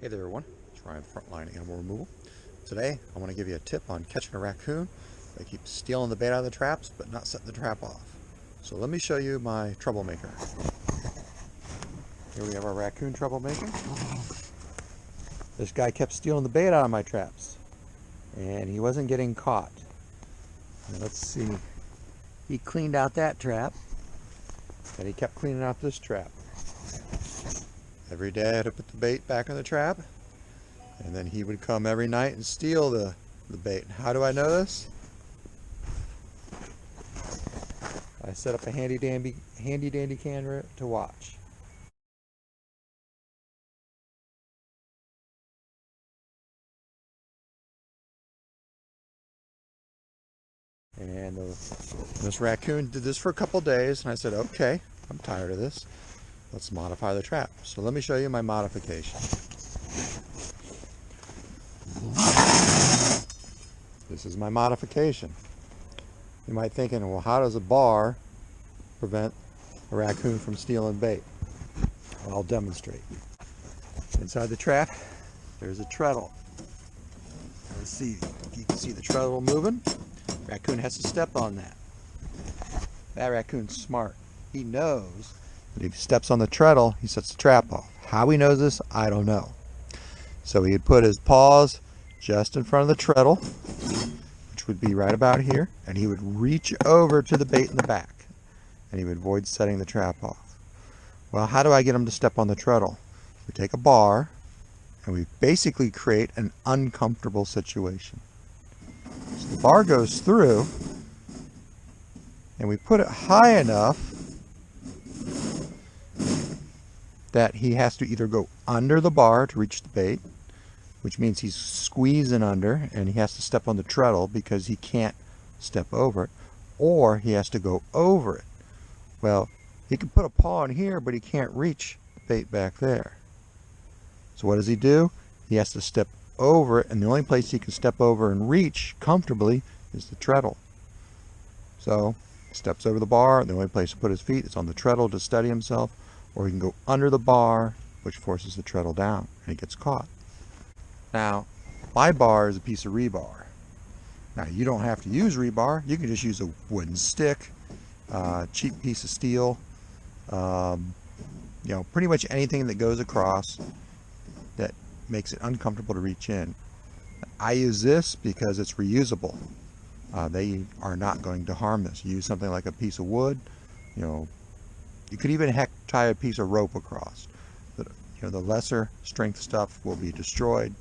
Hey there everyone, it's Ryan, Frontline Animal Removal. Today I want to give you a tip on catching a raccoon. They keep stealing the bait out of the traps but not setting the trap off. So let me show you my troublemaker. Here we have our raccoon troublemaker. This guy kept stealing the bait out of my traps and he wasn't getting caught. Now let's see, he cleaned out that trap and he kept cleaning out this trap. Every day I had to put the bait back in the trap, and then he would come every night and steal the bait. How do I know this? I set up a handy dandy camera to watch. And this raccoon did this for a couple days, and I said, okay, I'm tired of this. Let's modify the trap. So let me show you my modification. This is my modification. You might be thinking, well, how does a bar prevent a raccoon from stealing bait? Well, I'll demonstrate. Inside the trap, there's a treadle. Let's see, you can see the treadle moving. Raccoon has to step on that. That raccoon's smart. He knows that if he steps on the treadle, he sets the trap off. How he knows this, I don't know. So he'd put his paws just in front of the treadle, which would be right about here, and he would reach over to the bait in the back, and he would avoid setting the trap off. Well, how do I get him to step on the treadle? We take a bar, and we basically create an uncomfortable situation. So the bar goes through, and we put it high enough that he has to either go under the bar to reach the bait, which means he's squeezing under and he has to step on the treadle because he can't step over it, or he has to go over it. Well, he can put a paw in here, but he can't reach the bait back there. So what does he do? He has to step over it, and the only place he can step over and reach comfortably is the treadle. So he steps over the bar, the only place to put his feet is on the treadle to steady himself, or he can go under the bar, which forces the treadle down, and he gets caught. Now, my bar is a piece of rebar. Now, you don't have to use rebar. You can just use a wooden stick, cheap piece of steel, pretty much anything that goes across that makes it uncomfortable to reach in. I use this because it's reusable. They are not going to harm this. You use something like a piece of wood, you could even tie a piece of rope across. But, the lesser strength stuff will be destroyed.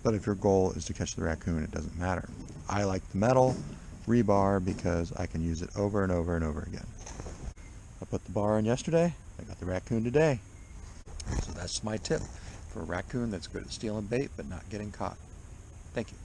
But if your goal is to catch the raccoon, it doesn't matter. I like the metal rebar because I can use it over and over and over again. I put the bar in yesterday. I got the raccoon today. So that's my tip for a raccoon that's good at stealing bait but not getting caught. Thank you.